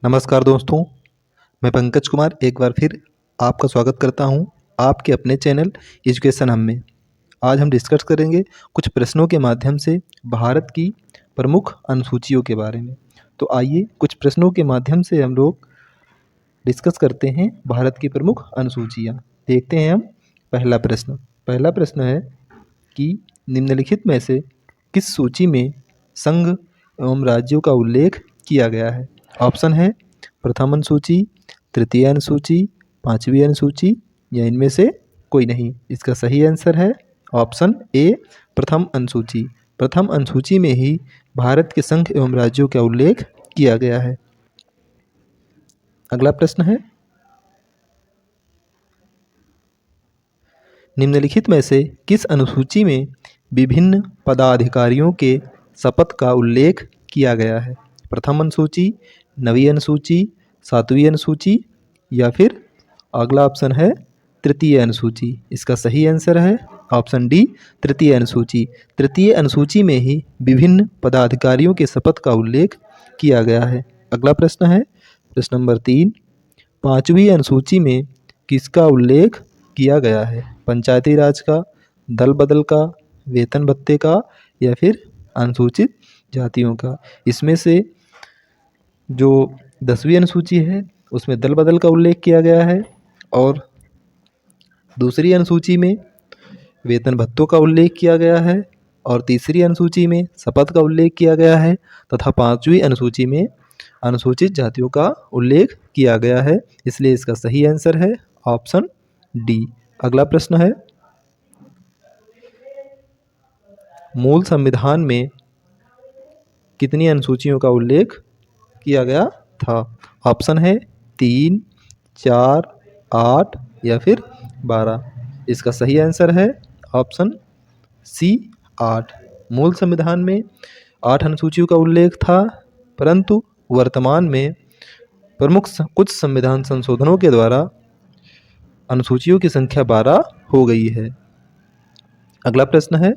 नमस्कार दोस्तों, मैं पंकज कुमार एक बार फिर आपका स्वागत करता हूं आपके अपने चैनल एजुकेशन हम में। आज हम डिस्कस करेंगे कुछ प्रश्नों के माध्यम से भारत की प्रमुख अनुसूचियों के बारे में। तो आइए कुछ प्रश्नों के माध्यम से हम लोग डिस्कस करते हैं भारत की प्रमुख अनुसूचियाँ। देखते हैं हम पहला प्रश्न है कि निम्नलिखित में से किस सूची में संघ एवं राज्यों का उल्लेख किया गया है। ऑप्शन है प्रथम अनुसूची, तृतीय अनुसूची, पांचवी अनुसूची या इनमें से कोई नहीं। इसका सही आंसर है ऑप्शन ए प्रथम अनुसूची। प्रथम अनुसूची में ही भारत के संघ एवं राज्यों का उल्लेख किया गया है। अगला प्रश्न है निम्नलिखित में से किस अनुसूची में विभिन्न पदाधिकारियों के शपथ का उल्लेख किया गया है। प्रथम अनुसूची, नवीं अनुसूची, सातवीं अनुसूची या फिर अगला ऑप्शन है तृतीय अनुसूची। इसका सही आंसर है ऑप्शन डी तृतीय अनुसूची। तृतीय अनुसूची में ही विभिन्न पदाधिकारियों के शपथ का उल्लेख किया गया है। अगला प्रश्न है प्रश्न नंबर 3, पांचवी अनुसूची में किसका उल्लेख किया गया है। पंचायती राज का, दल बदल का, वेतन भत्ते का या फिर अनुसूचित जातियों का। इसमें से जो 10वीं अनुसूची है उसमें दल बदल का उल्लेख किया गया है और दूसरी अनुसूची में वेतन भत्तों का उल्लेख किया गया है और तीसरी अनुसूची में शपथ का उल्लेख किया गया है तथा पांचवी अनुसूची में अनुसूचित जातियों का उल्लेख किया गया है। इसलिए इसका सही आंसर है ऑप्शन डी। अगला प्रश्न है मूल संविधान में कितनी अनुसूचियों का उल्लेख किया गया था। ऑप्शन है 3, 4, 8 या फिर 12। इसका सही आंसर है ऑप्शन सी 8। मूल संविधान में 8 अनुसूचियों का उल्लेख था, परंतु वर्तमान में प्रमुख कुछ संविधान संशोधनों के द्वारा अनुसूचियों की संख्या 12 हो गई है। अगला प्रश्न है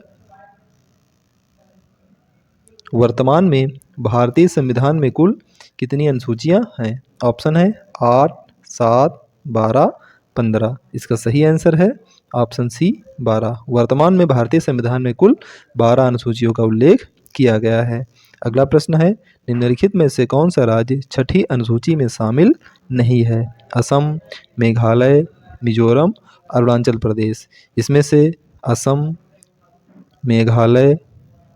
वर्तमान में भारतीय संविधान में कुल कितनी अनुसूचियां हैं। ऑप्शन है 8, 7, 12, 15। इसका सही आंसर है ऑप्शन सी 12। वर्तमान में भारतीय संविधान में कुल 12 अनुसूचियों का उल्लेख किया गया है। अगला प्रश्न है निम्नलिखित में से कौन सा राज्य छठी अनुसूची में शामिल नहीं है। असम, मेघालय, मिजोरम, अरुणाचल प्रदेश। इसमें से असम, मेघालय,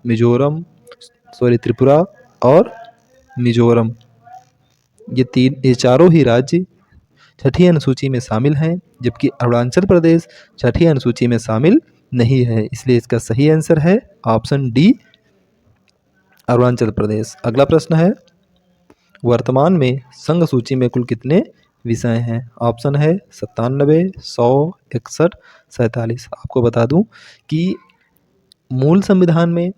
मिजोरम त्रिपुरा और मिजोरम ये चारों ही राज्य छठी अनुसूची में शामिल हैं, जबकि अरुणाचल प्रदेश छठी अनुसूची में शामिल नहीं है। इसलिए इसका सही आंसर है ऑप्शन डी अरुणाचल प्रदेश। अगला प्रश्न है वर्तमान में संघ सूची में कुल कितने विषय हैं। ऑप्शन है 97, 100, 61, 47। आपको बता दूं कि मूल संविधान में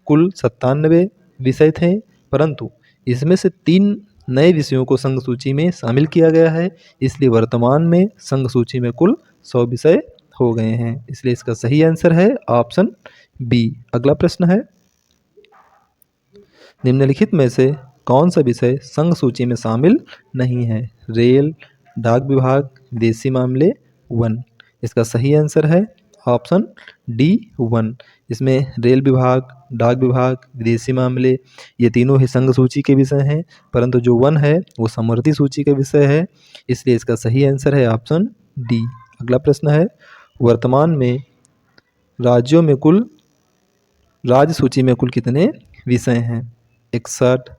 कुल 97 विषय थे, परंतु इसमें से 3 नए विषयों को संघ सूची में शामिल किया गया है। इसलिए वर्तमान में संघ सूची में कुल 100 विषय हो गए हैं। इसलिए इसका सही आंसर है ऑप्शन बी। अगला प्रश्न है निम्नलिखित में से कौन सा विषय संघ सूची में शामिल नहीं है। रेल, डाक विभाग, विदेशी मामले, वन। इसका सही आंसर है ऑप्शन डी 1। इसमें रेल विभाग, डाक विभाग, विदेशी मामले ये तीनों ही संघ सूची के विषय हैं, परंतु जो वन है वो समवर्ती सूची का विषय है। इसलिए इसका सही आंसर है ऑप्शन डी। अगला प्रश्न है वर्तमान में राज्यों में कुल राज्य सूची में कुल कितने विषय हैं। 61,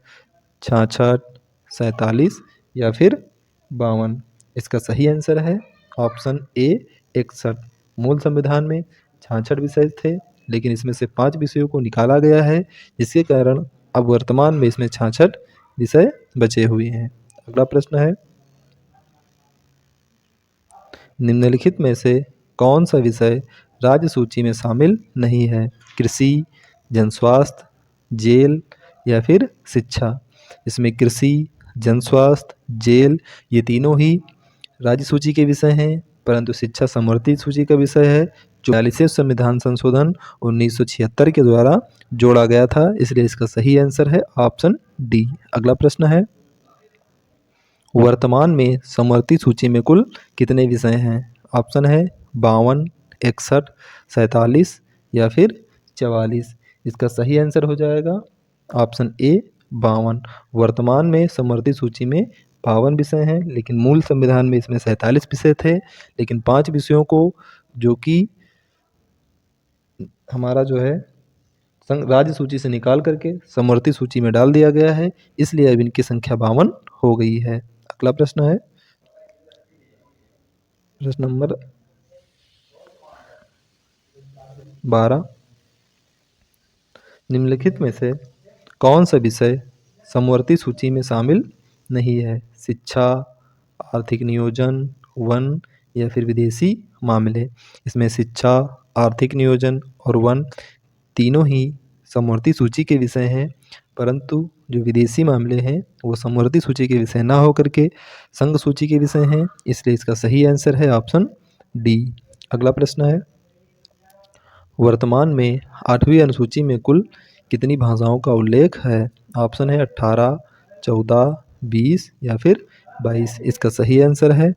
66, 47 या फिर 52। इसका सही आंसर है ऑप्शन ए 61। मूल संविधान में 66 विषय थे, लेकिन इसमें से 5 विषयों को निकाला गया है, जिसके कारण अब वर्तमान में इसमें 66 विषय बचे हुए हैं। अगला प्रश्न है निम्नलिखित में से कौन सा विषय राज्य सूची में शामिल नहीं है। कृषि, जनस्वास्थ्य, जेल या फिर शिक्षा। इसमें कृषि, जनस्वास्थ्य, जेल ये तीनों ही राज्य सूची के विषय हैं, परंतु शिक्षा समवर्ती सूची का विषय है, जो 42वें संविधान संशोधन 1976 के द्वारा जोड़ा गया था। इसलिए इसका सही आंसर है ऑप्शन डी। अगला प्रश्न है वर्तमान में समवर्ती सूची में कुल कितने विषय हैं? ऑप्शन है 52, 61, 47 या फिर 44। इसका सही आंसर हो जाएगा ऑप्शन ए 52। वर्तमान में समवर्ती सूची में 52 विषय हैं, लेकिन मूल संविधान में इसमें 47 विषय थे। लेकिन 5 विषयों को जो कि हमारा जो है राज्य सूची से निकाल करके समवर्ती सूची में डाल दिया गया है, इसलिए अब इनकी संख्या 52 हो गई है। अगला प्रश्न है प्रश्न नंबर 12। निम्नलिखित में से कौन सा विषय समवर्ती सूची में शामिल नहीं है? शिक्षा, आर्थिक नियोजन, वन या फिर विदेशी मामले। इसमें शिक्षा, आर्थिक नियोजन और वन तीनों ही समवर्ती सूची के विषय हैं, परंतु जो विदेशी मामले हैं वो समवर्ती सूची के विषय ना होकर के संघ सूची के विषय हैं, इसलिए इसका सही आंसर है ऑप्शन डी। अगला प्रश्न है वर्तमान में 8वीं अनुसूची में कुल कितनी भाषाओं का उल्लेख है? ऑप्शन है 18, 14, 20 या फिर 22। इसका सही आंसर है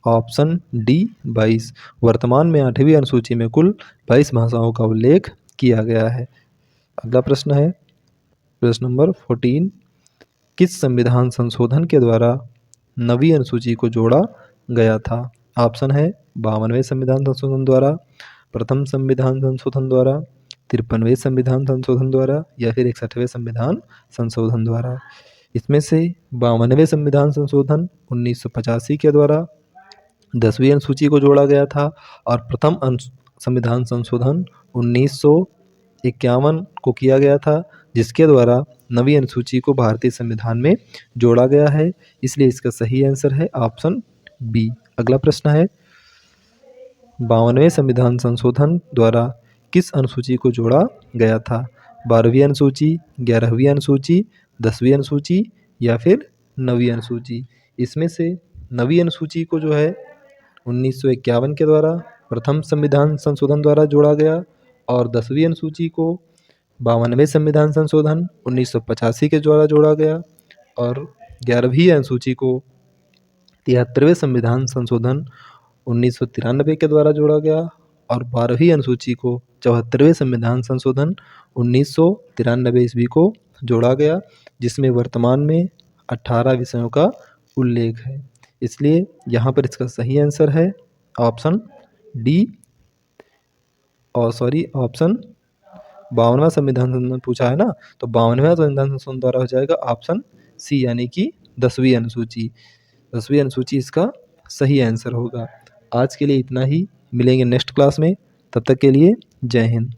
ऑप्शन डी 22। वर्तमान में 8वीं अनुसूची में कुल 22 भाषाओं का उल्लेख किया गया है। अगला प्रश्न है प्रश्न नंबर 14। किस संविधान संशोधन के द्वारा 9वीं अनुसूची को जोड़ा गया था? ऑप्शन है 52वें संविधान संशोधन द्वारा, प्रथम संविधान संशोधन द्वारा, 53वें संविधान संशोधन द्वारा या फिर 61वें संविधान संशोधन द्वारा। इसमें से 52वें संविधान संशोधन 1985 के द्वारा 10वीं अनुसूची को जोड़ा गया था और प्रथम संविधान संशोधन 1951 को किया गया था, जिसके द्वारा 9वीं अनुसूची को भारतीय संविधान में जोड़ा गया है, इसलिए इसका सही आंसर है ऑप्शन बी। अगला प्रश्न है 52वें संविधान संशोधन द्वारा किस अनुसूची को जोड़ा गया था? 12वीं अनुसूची, 11वीं अनुसूची, 10वीं अनुसूची या फिर 9वीं अनुसूची। इसमें से 9वीं अनुसूची को जो है 1951 के द्वारा प्रथम संविधान संशोधन द्वारा जोड़ा गया और 10वीं अनुसूची को 52वें संविधान संशोधन 1985 के द्वारा जोड़ा गया और 11वीं अनुसूची को 73वें संविधान संशोधन 1993 के द्वारा जोड़ा गया और 12वीं अनुसूची को 74वें संविधान संशोधन 1993 ईस्वी को जोड़ा गया, जिसमें वर्तमान में 18 विषयों का उल्लेख है। इसलिए यहाँ पर इसका सही आंसर है ऑप्शन डी और ऑप्शन 52वां संविधान संशोधन पूछा है ना, तो 52वां संविधान संशोधन द्वारा हो जाएगा ऑप्शन सी, यानी कि 10वीं अनुसूची। 10वीं अनुसूची इसका सही आंसर होगा। आज के लिए इतना ही, मिलेंगे नेक्स्ट क्लास में, तब तक के लिए जय हिंद।